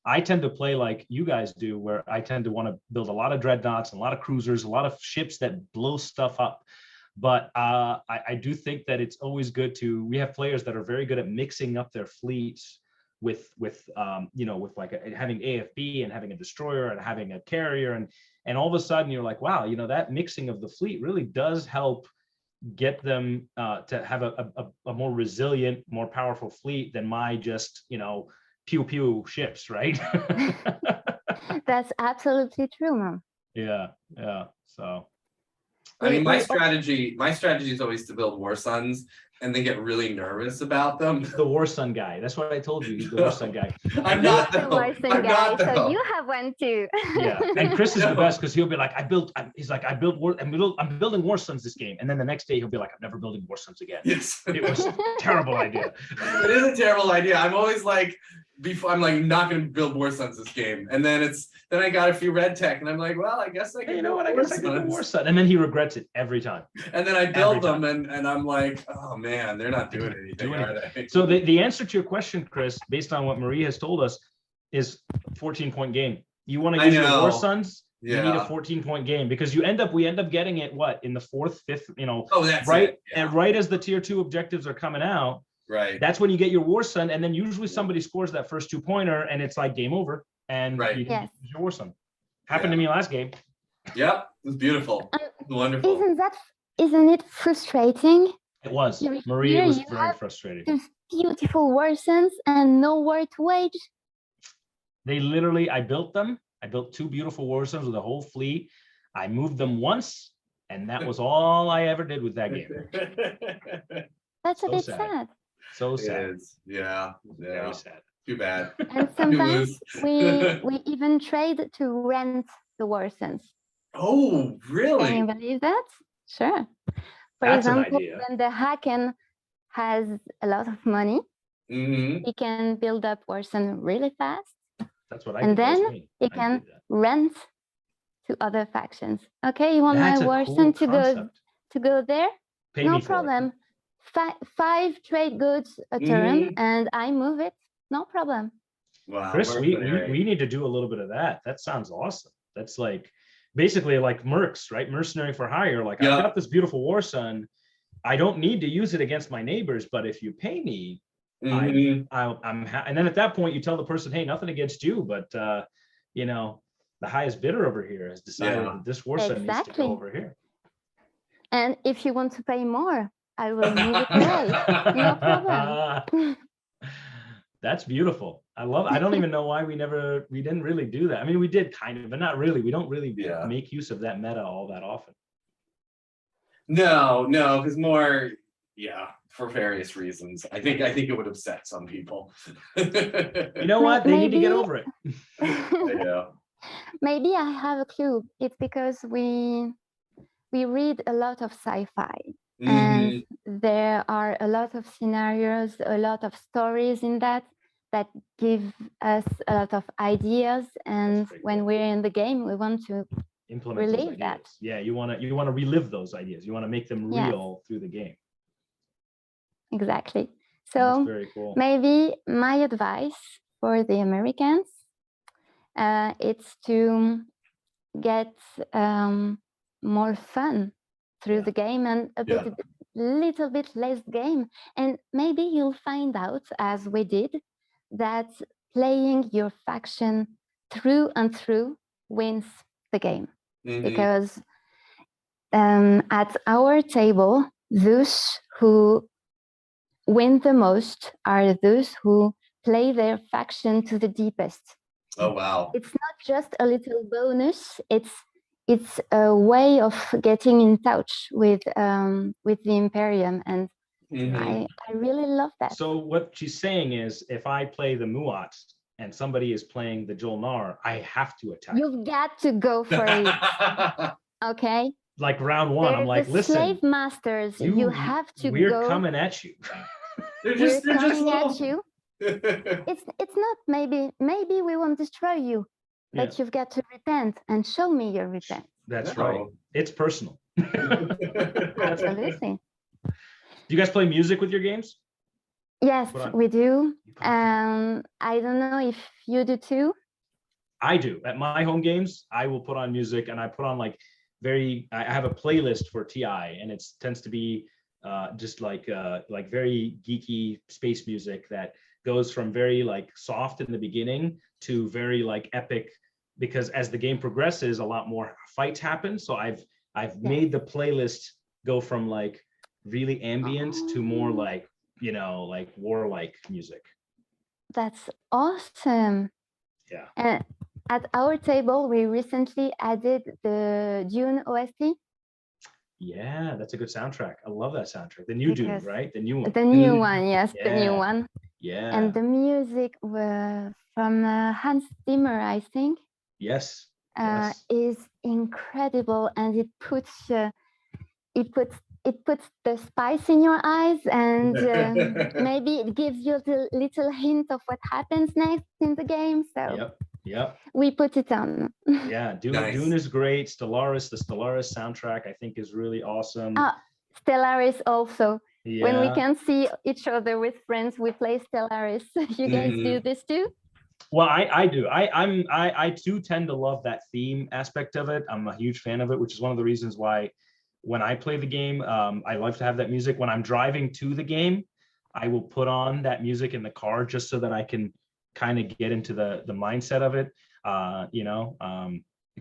I tend to play like you guys do, where I tend to want to build a lot of dreadnoughts, a lot of cruisers, a lot of ships that blow stuff up. But I do think that it's always good we have players that are very good at mixing up their fleets with like having AFB and having a destroyer and having a carrier, and all of a sudden you're like, wow, that mixing of the fleet really does help get them to have a more resilient, more powerful fleet than my just pew pew ships, right? That's absolutely true, Mom. Yeah. So I mean, my strategy is always to build War Suns and then get really nervous about them. The War Sun guy. That's what I told you. He's the War Sun guy. I'm not the War Sun guy. So you have one too. Yeah, and Chris is the best because he'll be like, I'm building War Suns this game, and then the next day he'll be like, I'm never building War Suns again. Yes, it was a terrible idea. It is a terrible idea. I'm always like, I'm like not going to build War Suns this game, and then I got a few red tech, and I'm like, well, I guess I can. I guess I can do War Sun, and then he regrets it every time. And then I build them, and I'm like, oh man, they're not doing anything, are they? So the answer to your question, Chris, based on what Marie has told us, is 14-point game. You want to use your War Suns? You need a 14-point game, because we end up getting it in the 4th, 5th, Oh, that's right. It. Yeah. And right as the tier 2 objectives are coming out, Right. That's when you get your War Sun, and then usually somebody scores that first 2-pointer, and it's like game over, and Right. you can Yes. use your War Sun. Happened to me last game. Yep. It was beautiful. Wonderful. Isn't it frustrating? It was. Here Marie, it was you very have frustrating. these beautiful Warsons and nowhere to wage. They literally, I built them. I built 2 beautiful War Suns with a whole fleet. I moved them once, and that was all I ever did with that game. That's So a bit sad. sad. So It sad. is. Yeah. Very sad. Too bad. And sometimes we even trade to rent the Warsons. Oh, Can really? you believe that? Sure. For That's an example, idea. when the Haken has a lot of money, Mm-hmm. he can build up Warson really fast, That's what I and did. That was then me. he I can did that. rent to other factions. Okay, you want That's my a Warson cool concept. to go there? Pay No me for it. problem. 5 trade goods a turn, and I move it. No problem. Wow. Chris, we mercenary. need to do a little bit of that. That sounds awesome. That's like basically like mercs, right? Mercenary for hire. Like Yeah. I've got this beautiful War Sun. I don't need to use it against my neighbors, but if you pay me, Mhm. and then at that point you tell the person, hey, nothing against you, but you know, the highest bidder over here has decided that this War Sun needs to Exactly. go over here. And if you want to pay more, I will move it away. No problem. That's beautiful. I don't even know why we didn't really do that. I mean, we did kind of, but not really. We don't really Yeah. make use of that meta all that often. No, because more, for various reasons. I think it would upset some people. You know what? They need to get over it. Yeah. Maybe I have a clue. It's because we read a lot of sci-fi, and there are a lot of scenarios, a lot of stories in that give us a lot of ideas. And when we're in the game, we want to implement those relive ideas. that. Yeah, you want to relive those ideas. You want to make them real through the game. Exactly. That's So very cool. maybe my advice for the Americans, it's to get more fun through the game and little bit less game. And maybe you'll find out, as we did, that playing your faction through and through wins the game. Because at our table, those who win the most are those who play their faction to the deepest. Oh, wow. It's not just a little bonus, it's a way of getting in touch with the Imperium, and I really love that. So what she's saying is, if I play the Muat and somebody is playing the Jolnar, I have to attack. You've got to go for it. Okay. Like round one, I'm like, listen, slave masters, you have to go. We're coming at you. We're coming at you. It's not maybe we won't destroy you, but you've got to repent and show me your repent. That's right. It's personal. Absolutely. Do you guys play music with your games? Yes, we do. I don't know if you do too. I do. At my home games, I will put on music, and I put on like I have a playlist for TI, and it tends to be just like very geeky space music that goes from very like soft in the beginning to very like epic, because as the game progresses, a lot more fights happen. So I've made the playlist go from like really ambient to more like, you know, like warlike music. That's awesome. Yeah. At our table, we recently added the Dune OST. Yeah, that's a good soundtrack. I love that soundtrack. The new Dune, right? The new one. The new one, yes, the new one. Yeah. And the music from Hans Zimmer, I think. Yes. Is incredible, and it puts the spice in your eyes, and maybe it gives you a little hint of what happens next in the game. So yep. We put it on. Yeah, Dune is great. The Stellaris soundtrack, I think, is really awesome. Stellaris also. Yeah. When we can see each other with friends, we play Stellaris. You guys do this too? Well, I do. I too tend to love that theme aspect of it. I'm a huge fan of it, which is one of the reasons why when I play the game, I love to have that music. When I'm driving to the game, I will put on that music in the car just so that I can kind of get into the mindset of it.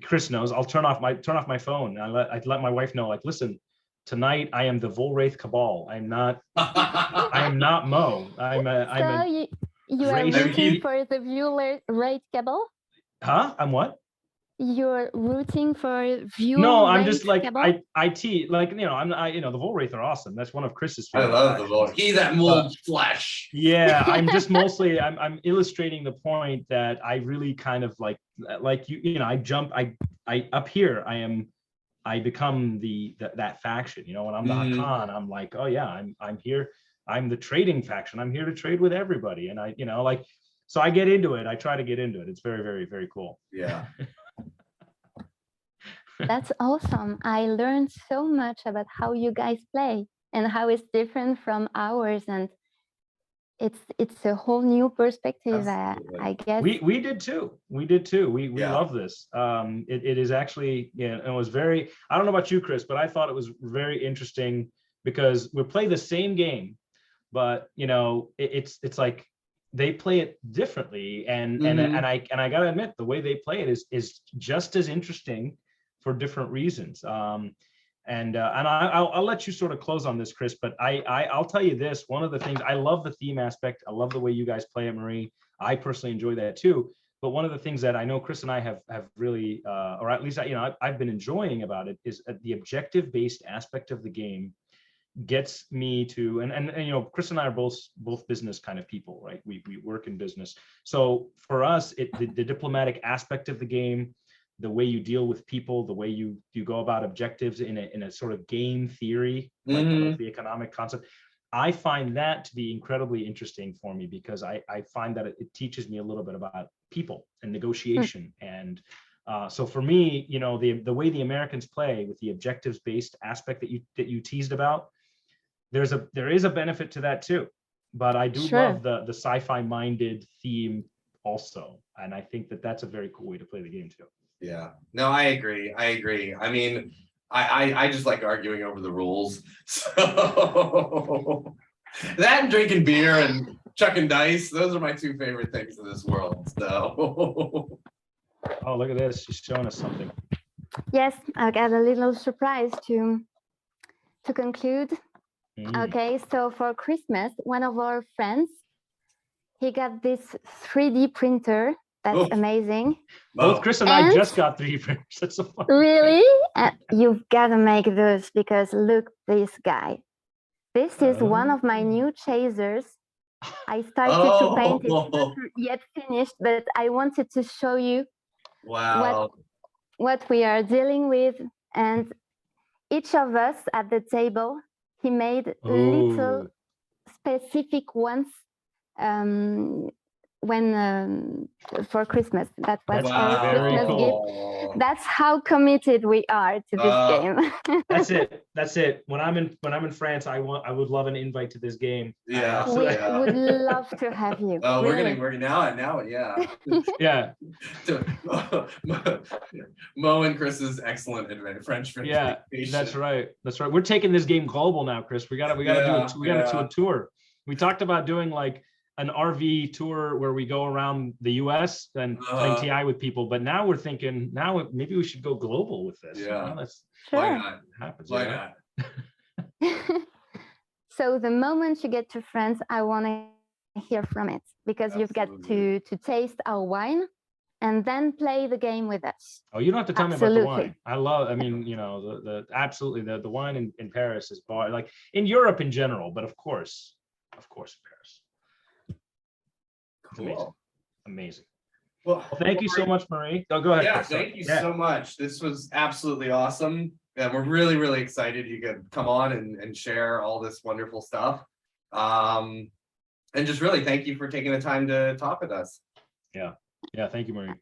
Chris knows I'll turn off my phone. I let my wife know, like, listen, tonight I am the Volwraith Cabal. I am not Mo. So you are rooting for the viewer rate Cabal? Huh? I'm what? You're rooting for viewer No, I'm just like Cabal? the Volwraith are awesome. That's one of Chris's I favorite. love the Volwraith. He that molds flesh. Yeah, I'm just mostly I'm illustrating the point that I really kind of like I up here I become that faction. When I'm the Hakan, I'm like, oh yeah, I'm here. I'm the trading faction. I'm here to trade with everybody, and so I get into it. I try to get into it. It's very, very, very cool. Yeah. That's awesome. I learned so much about how you guys play and how it's different from ours, and it's a whole new perspective. I guess we did too. We love this. It is actually, it was very, I don't know about you, Chris, but I thought it was very interesting because we play the same game, but it's like they play it differently, and I gotta admit, the way they play it is just as interesting for different reasons. I'll let you sort of close on this, Chris, but I'll tell you this. One of the things, I love the theme aspect. I love the way you guys play it, Marie. I personally enjoy that too. But one of the things that I know Chris and I have really, or at least I've been enjoying about it, is the objective-based aspect of the game gets me to, and Chris and I are both business kind of people, right? We work in business. So for us, the diplomatic aspect of the game, the way you deal with people, the way you go about objectives in a sort of game theory, like the economic concept, I find that to be incredibly interesting for me, because I find that it teaches me a little bit about people and negotiation. And so for me, the way the Americans play with the objectives-based aspect that you teased about, there is a benefit to that too. But I do love the sci-fi minded theme also, and I think that's a very cool way to play the game too. Yeah, no, I agree. I mean, I just like arguing over the rules. So that and drinking beer and chucking dice, those are my two favorite things in this world. So oh, look at this. She's showing us something. Yes, I got a little surprise to conclude. Okay, so for Christmas, one of our friends, he got this 3D printer. That's amazing. Both Chris and I just got 3D printers. That's so fun. Really? You've got to make those, because look, this guy. This is one of my new chasers. I started to paint it, not yet finished, but I wanted to show you what we are dealing with. And each of us at the table, he made little specific ones for Christmas. That was our Christmas gift. That's how committed we are to this game. That's it. When I'm in France, I would love an invite to this game. Yeah, we would love to have you. Oh, really. we're now, yeah. Yeah. Mo and Chris's excellent French. Yeah, that's right. We're taking this game global now, Chris. We gotta do a tour. We talked about doing like an RV tour where we go around the US and playing TI with people, but now we're thinking, maybe we should go global with this. Yeah, why not? Happens. Why not? So the moment you get to France, I want to hear from it, because you've got to taste our wine and then play the game with us. Oh, you don't have to tell me about the wine. Absolutely the wine in Paris is like in Europe in general, but of course in Paris. Cool. Amazing. Well, thank you so much, Marie. Oh, go ahead. Yeah, thank you so much. This was absolutely awesome. And we're really, really excited you could come on and share all this wonderful stuff. And just really thank you for taking the time to talk with us. Yeah. Thank you, Marie.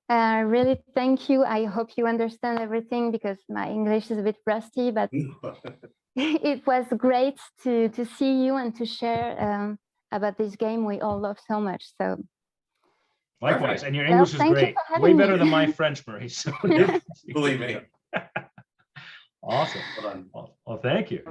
Really, thank you. I hope you understand everything, because my English is a bit rusty, but it was great to see you and to share about this game we all love so much. So likewise. Perfect. And your English is great, way better than my French, Marie. So believe me. Awesome. Well, thank you.